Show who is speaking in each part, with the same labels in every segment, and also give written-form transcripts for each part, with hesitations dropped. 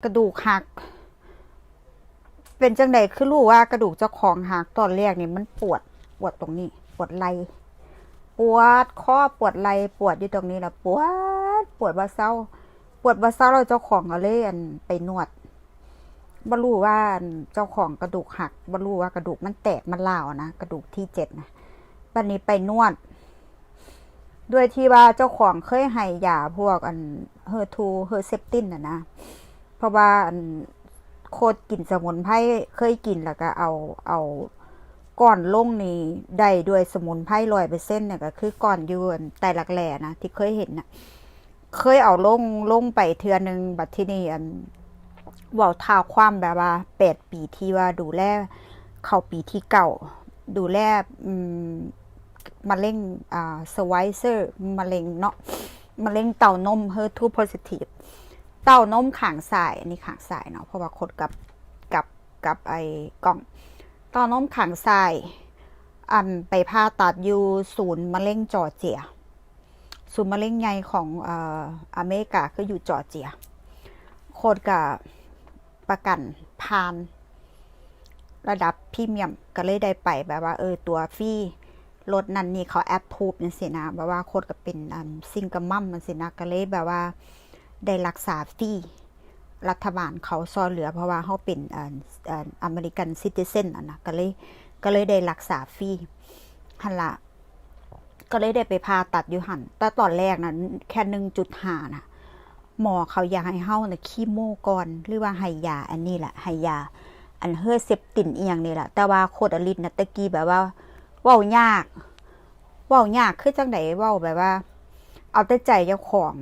Speaker 1: กระดูกหักเป็นจังใดคือรู้ว่ากระดูกเจ้าของหักตอนแรกนี่มันปวดตรงนี้ปวดไหล่ปวดข้อปวดไหล่ปวดอยู่ตรงนี้ละปวดว่าเศร้าเราเจ้าของก็เลยไปนวดบ่รู้ว่าเจ้าของกระดูกหักบ่รู้ว่ากระดูกมันแตกมันร้าวนะกระดูกที่7นะวันนี้ไปนวดด้วยที่ว่าเจ้าของเคยให้ยาพวกเฮอร์ทูเฮอร์เซปตินนะเพราะว่าโคตรกินสมุนไพรเคยกินแล้วก็เอาก่อนลงนี่ได้ด้วยสมุนไพร100%เนี่ยก็คือก่อนอยู่แต่หลักแหล่นะที่เคยเห็นน่ะเคยเอาลงไปเทื่อนึงบัดที่นี่เว้าท้าวความแบบว่า8 ปีที่ว่าดูแลเข้าปีที่9ดูแลมะเร็งสไวเซอร์มะเร็งเนาะมะเร็งเต้านม HER2 positive เต้านมข้างซ้ายอันนี้ข้างซ้ายเนาะเพราะว่าคดกับไอ้กล่องเต้านมข้างซ้ายไปผ่าตัดอยู่ศูนย์มะเร็งจอร์เจียศูนย์มะเร็งใหญ่ของอเมริกาคืออยู่จอร์เจียโคดกับประกันผ่านระดับพรีเมียมก็เลยได้ไปแบบว่าตัวฟรีรถนั้นนี่เขาแอปพูบนั่นสินะแบบว่าโคดกับเป็นซิงเกิลมัมนั่นสินะก็เลยแบบว่าได้รักษาฟรีรัฐบาลเขาซอยเหลือเพราะว่าเขาเป็นอเมริกันซิติเซนนะก็เลยได้รักษาฟรีหันละก็เลยได้ไปผ่าตัดอยู่หันแต่ตอนแรกนะแค่ 1.5 นะหมอเขาอยากให้เฮานะคีโมก่อนหรือว่าให้ยาอันนี้แหละให้ยาเฮอร์เซปตินอีหยังนี่แหละแต่ว่าโคดอลิสนะตะกี้แบบว่าเว้ายากคือจังได๋เว้าแบบว่าเอาแต่ใจเจ้าของ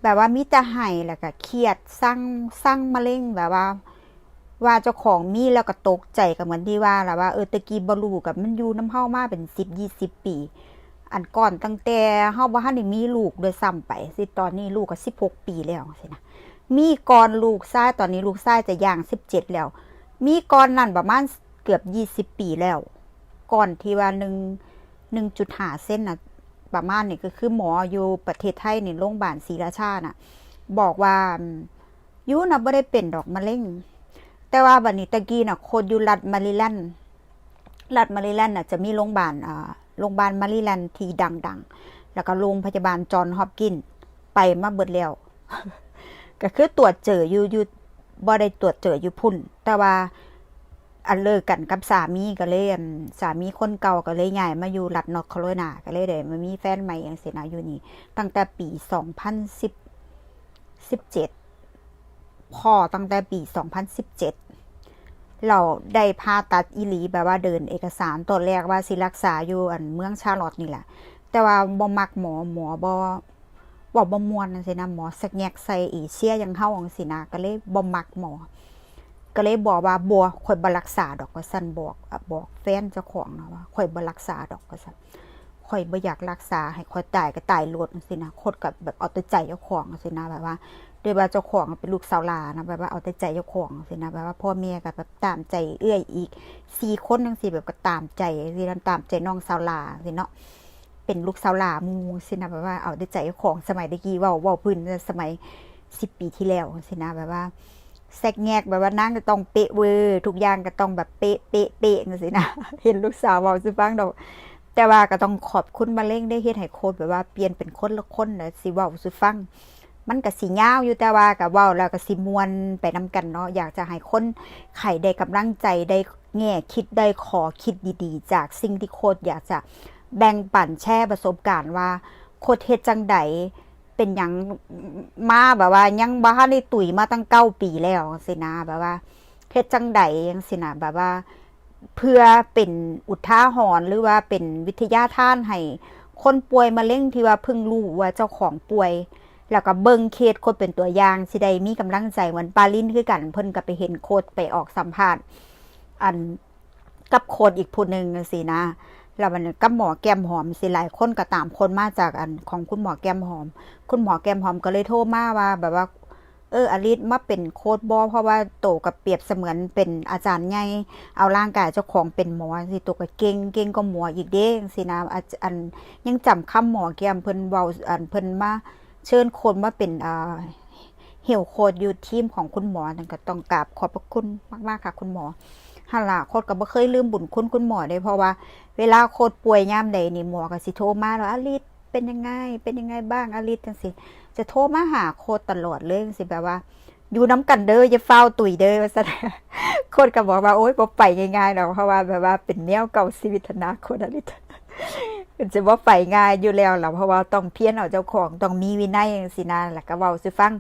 Speaker 1: แบบว่ามีแต่ให้แล้วก็เครียดสร้างมะเร็งแบบว่าเจ้าของมีแล้วก็ตกใจกับเหมือนที่ว่าล่ะว่าตะกี้บ่รู้กับมันอยู่น้ำเฮามาเป็น10-20 ปีอันก่อนตั้งแต่เฮาบ่ทันได้มีลูกโดยซ้ำไปสิตอนนี้ลูกก็16 ปีแล้วสินะมีก่อนลูกชายตอนนี้ลูกชายจะย่าง17แล้วมีก่อนนั่นประมาณเกือบ20 ปีแล้วก่อนที่ว่า1.5 เส้นน่ะประมาณนี้ก็คือหมออยู่ประเทศไทยนี่โรงพยาบาลศรีราชาน่ะบอกว่ายูน่ะบ่ได้เป็นดอกมะเร็งแต่ว่าบัดนี้ตะกี้น่ะคนอยู่รัฐมาริแลนด์น่ะจะมีโรงพยาบาลมาริแลนด์ที่ดังๆแล้วก็โรงพยาบาลจอห์นฮอปกินส์ไปมาเบิดแล้ว ก็คือตรวจเจออยู่บ่ได้ตรวจเจออยู่พุ่นแต่ว่าเลิกกันกับสามีก็เลยสามีคนเก่าก็เลยย้ายมาอยู่รัฐนอร์ทแคโรไลนาก็เลยได้มามีแฟนใหม่จังซี่นะอยู่นี่ตั้งแต่ปี2017พ่อตั้งแต่ปี2017เราได้ผ่าตัดอีหลีแบบว่าเดินเอกสารตอนแรกว่าสิรักษาอยู่เมืองชาร์ลอตนี่แหละแต่ว่าบ่มักหมอบ่ม่วนจังซี่นะหมอสักแยกใส่เอเชียยังเฮาจังซี่นะก็เลยบ่มักหมอก็เลยบอกว่าบัวข่อยบ่รักษาดอกว่าซั่นบอกแฟนเจ้าของนะว่าข่อยบ่รักษาดอกว่าซั่นข่อยบ่อยากรักษาให้ข่อยตายก็ตายโลดจังซี่นะโคตรกับแบบเอาแต่ใจเจ้าของจังซี่นะแบบว่าด้วยว่าเจ้าของเป็นลูกสาวหลานะแบบว่าเอาแต่ใจเจ้าของจังซี่นะแบบว่าพ่อแม่ก็แบบตามใจเอื้อยอีก4 คนจังซี่แบบก็ตามใจสิตามใจน้องสาวหลาสิเนาะเป็นลูกสาวหลาหมู่สินะแบบว่าเอาแต่ใจเจ้าของสมัยตะกี้เว้าพื้นสมัย10 ปีที่แล้วสินะแบบว่าแซกแงกแบบว่านั่งก็ต้องเป๊ะเวอร์ทุกอย่างก็ต้องแบบเป๊ะจังซี่นะเห็นลูกสาวเว้าสิฟังดอกแต่ว่าก็ต้องขอบคุณมะเร็งได้เฮ็ดให้โคตรแบบว่าเปลี่ยนเป็นคนละคนน่ะสิเว้าสิฟังมันก็สิยาวอยู่แต่ว่าก็เว้าแล้วก็สิม่วนไปนำกันเนาะอยากจะให้คนไข้ได้กำลังใจได้แง่คิดได้ขอคิดดีๆจากสิ่งที่โคตรอยากจะแบ่งปันแชร์ประสบการณ์ว่าโคตรเฮ็ดจังใดเป็นหยังมาแบบว่ายังบ่ทันได้ตุ๋ยมาตั้ง9 ปีแล้วสินะแบบว่าเฮ็ดจังใดจังซี่นะแบบว่าเพื่อเป็นอุทาหรณ์หรือว่าเป็นวิทยาทานให้คนป่วยมะเร็งที่ว่าเพิ่งรู้ว่าเจ้าของป่วยแล้วก็เบิ่งเคสคนเป็นตัวอย่างสิได้มีกำลังใจเหมือนปาลินคือกันเพิ่นก็ไปเห็นโคดไปออกสัมภาษณ์กับโคดอีกผู้นึงจังซี่นะแล้วมันกับหมอแก้มหอมสิหลายคนก็ตามคนมาจากของคุณหมอแก้มหอมคุณหมอแก้มหอมก็เลยโทรมาว่าแบบว่าอลิศมาเป็นโค้ชบอเพราะว่าโตกับเปรียบเสมือนเป็นอาจารย์ใหญ่เอาร่างกายเจ้าของเป็นหมอสิโตก็เก่งก็หมออีกเด้สินะยังจำคำหมอแก้มเพิ่นเว้าเพิ่นมาเชิญคนมาเป็น เฮลโคดอยู่ทีมของคุณหมอนั่นก็ต้องกราบขอบพระคุณมากๆค่ะคุณหมอฮัลโหลโคดก็บ่เคยลืมบุญคุณหมอเลยเพราะว่าเวลาโคดป่วยยามใดนี่หมอก็สิโทรมาแล้วอลิศเป็นยังไงบ้างอลิศจังสิจะโทรมาหาโคดตลอดเลยสิแบบว่าอยู่น้ำกันเด้ออย่าเฝ้าตุยเด้อว่าซั่นโคดก็บอกว่าโอ๊ยบ่ไปง่ายๆดอกเพราะว่าแบบว่าเป็นแนวเก่าชีวิตนะโคดอลิศเป็นสิบ่ไปง่ายอยู่แล้วล่ะเพราะว่าต้องเพียรเอาเจ้าของต้องมีวินัยจังซี่นะแล้วก็เว้าสิฟัง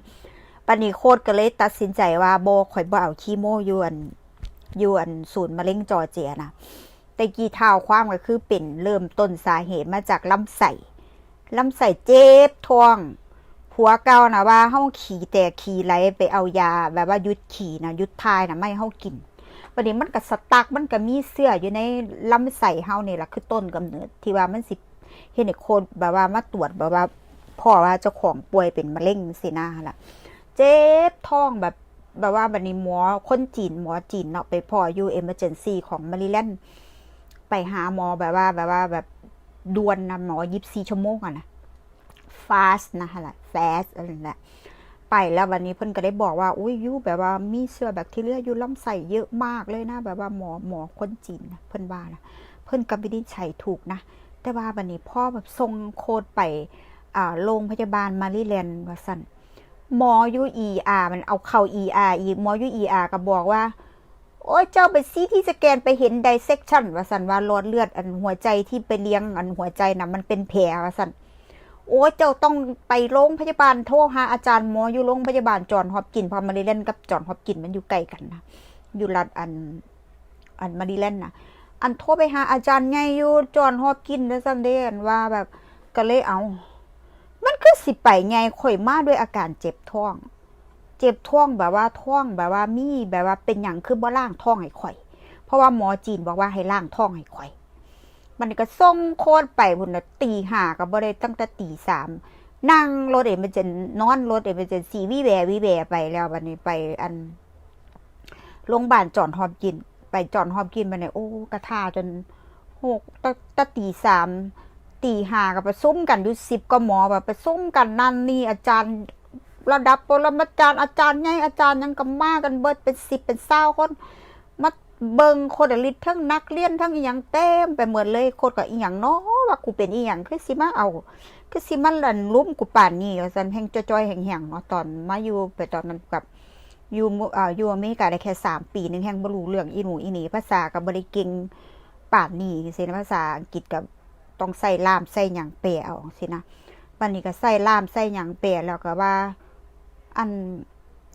Speaker 1: ปานนี้โคดก็เลยตัดสินใจว่าบ่ข่อยบ่เอาคีโมอยู่อันศูนย์มะเร็งจอร์เจียนะแต่กี่เท่าความก็คือเป็นเริ่มต้นสาเหตุมาจากลำไส้เจ็บท้องผัวเก่านะว่าเฮาขี่แต่ขี่ไหลไปเอายาแบบว่าหยุดขี่นะหยุดทายนะไม่เฮากินประเด็นมันก็สตักมันก็มีเสื้ออยู่ในลำไส้เฮานี่แหละคือต้นกำเนิดที่ว่ามันสิเฮ็ดให้คนแบบว่ามาตรวจแบบว่าพ่อว่าเจ้าของป่วยเป็นมะเร็งสินะล่ะเจ็บท้องแบบว่าบัดนี้หมอจีนเนาะไปพ่ออยู่เอเมอร์เจนซี่ของมาริแลนด์ไปหาหมอแบบว่าแบบด่วนนะหมอ24 ชั่วโมงอะนะฟาสนะคะแหละฟาสอะไรนั่นแหละไปแล้ววันนี้เพิ่นก็ได้บอกว่าอุ้ยยูแบบว่ามีเชื้อแบคทีเรียอยู่ลำไส้เยอะมากเลยนะแบบว่าหมอคนจีนนะเพิ่นว่านะเพิ่นก็ไม่ได้ใช้ถูกนะแต่ว่าวันนี้พ่อแบบส่งโคดไปโรงพยาบาลมาริแลนด์ว่าซั่นหมอยูมันเอาเข้าอีกหมอยูก็บอกว่าโอ้ยเจ้าไปซีที่สแกนไปเห็นไดเซกชันว่าซั่นว่าหลอดเลือดอันหัวใจที่ไปเลี้ยงอันหัวใจน่ะมันเป็นแผลว่าซั่นโอ้ยเจ้าต้องไปโรงพยาบาลโทรหาอาจารย์หมออยู่โรงพยาบาลจอห์นฮอปกินส์พอมาริแลนด์กับจอห์นฮอปกินส์มันอยู่ใกล้กันนะอยู่รัฐอันมาริแลนด์นะอันโทรไปหาอาจารย์ใหญ่อยู่จอห์นฮอปกินส์แล้วซั่นเด้อันว่าแบบก็เลยเอามันคือสิไปไงข่อยมาด้วยอาการเจ็บท้องแบบว่าท้องแบบว่ามีแบบว่าเป็นอย่างคือบ่ล้างท้องให้ข่อยเพราะว่าหมอจีนบอกว่าให้ล้างท้องให้ข่อยมันก็ส่งโคตรไปพุ่นน่ะตี 5ก็บ่ได้ตั้งแต่ตี 3นั่งรถมันจะนอนรถมันจะสีวิแวไปแล้วบัดนี้ไปอันโรงพยาบาลจอห์นฮอปกินส์ไปจอห์นฮอปกินส์มาเนี่ยโอ้กระทาจน6ตั้งตี 3ตี 5ก็ประชุมกันอยู่10กว่าหมอแบบประชุมกันนั่นนี่อาจารย์ระดับปรมาจารย์อาจารย์ใหญ่อาจารย์ยังก็มากันเบิดเป็น10เป็น20คนมาเบิ่งโคดลิตทั้งนักเรียนทั้งอีหยังเต็มไปหมดเลยโคดก็อีหยังเนาะว่ากูเป็นอีหยังคือสิมาเอาคือสิมันลันลุ่มกูป่านนี้ว่าซั่นแห่งจ้อยๆแห่งๆเนาะตอนมาอยู่ไปตอนนั้นกับอยู่อเมริกาได้แค่3 ปีนึงแห่งบ่รู้เรื่องอีหนูอีนี่ภาษาก็บ่ได้เก่งป่านนี้สินะภาษาอังกฤษก็ต้องใส่ล่ามใส่หยังแปลเอาสินะวันนี้ก็ใส่ล่ามใส่หยังแปลแล้วก็ว่าอัน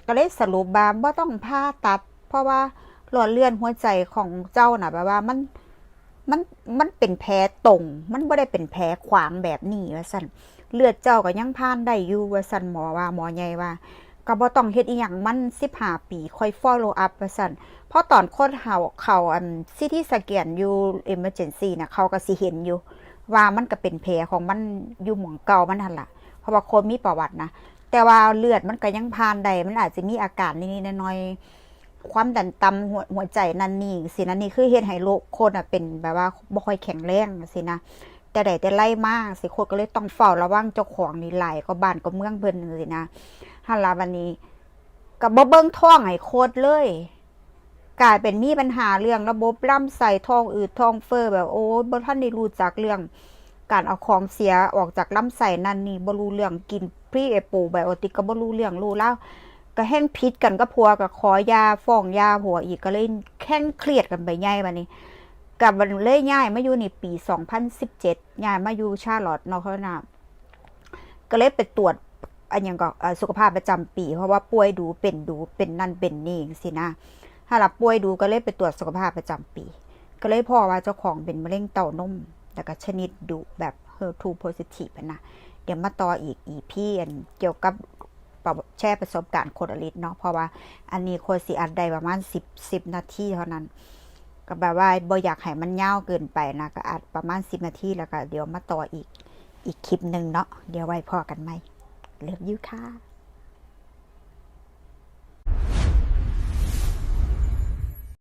Speaker 1: ก็เลยสรุปว่าบ่ต้องผ่าตัดเพราะว่าหลอดเลือดหัวใจของเจ้าน่ะแบบว่ามันเป็นแผลตรงมันบ่ได้เป็นแผลขวางแบบนี้ว่าซั่นเลือดเจ้าก็ยังผ่านได้อยู่ว่าซั่นหมอใหญ่ว่าก็บ่ต้องเฮ็ดอีหยังมัน15 ปีค่อย follow up ว่าซั่นเพราะตอนคนเขาอันซีทีสแกนอยู่ emergency น่ะเขาก็สิเห็นอยู่ว่ามันก็เป็นแผลของมันอยู่หม่องเก่ามันหั่นล่ะเพราะว่าคนมีประวัตินะแต่ว่าเลือดมันก็ยังผ่านได้มันอาจจะมีอาการนิดๆหน่อยๆความดันต่ำหัวใจนั่นนี่สินะนี่คือเฮ็ดให้โรคคนเป็นแบบว่าบ่ค่อยแข็งแรงสินะแต่ใดแต่ไล่มากสิคนก็เลยต้องเฝ้าระวังเจ้าของนี่หลายก็บ้านก็เมืองเพิ่นสินะหั่นล่ะวันนี้ก็บ่เบิ่งท้องให้โคตรเลยกลายเป็นมีปัญหาเรื่องระบบลำไส้ท้องอืดท้องเฟ้อแบบโอ้บ่ทันได้รู้จักเรื่องการเอาของเสียออกจากลำไส้นั่นนี่บ่รู้เรื่องกินพรีไบโอติกก็บ่รู้เรื่องรู้แล้วก็แห้งพิษกันก็พัวก็ขอยาฟ้องยาผัวอีกก็เลยแข่งเครียดกันไปใหญ่บัดนี้กับมันเลยย้ายมาอยู่นี่ปี2017ย้ายมาอยู่ชาร์ลอตต์นอร์ทแคโรไลนาก็เลยไปตรวจอันหยังก็สุขภาพประจำปีเพราะว่าป่วยดูเป็นนั่นเป็นนี่สินะถ้ารับป่วยดูก็เลยไปตรวจสุขภาพประจำปีก็เลยพอว่าเจ้าของเป็นมะเร็งเต้านมแล้วก็ชนิดดุแบบ HER2 positive นะเดี๋ยวมาต่ออีก EP เกี่ยวกับแชร์ประสบการณ์โคดลิตเนาะเพราะว่าอันนี้โคสิอัดได้ประมาณ10นาทีเท่านั้นก็แบบว่าบ่อยากให้มันยาวเกินไปนะก็อัดประมาณ10นาทีแล้วก็เดี๋ยวมาต่ออีกคลิปนึงเนาะเดี๋ยวไว้พอกันใหม่เลิฟยูค่ะ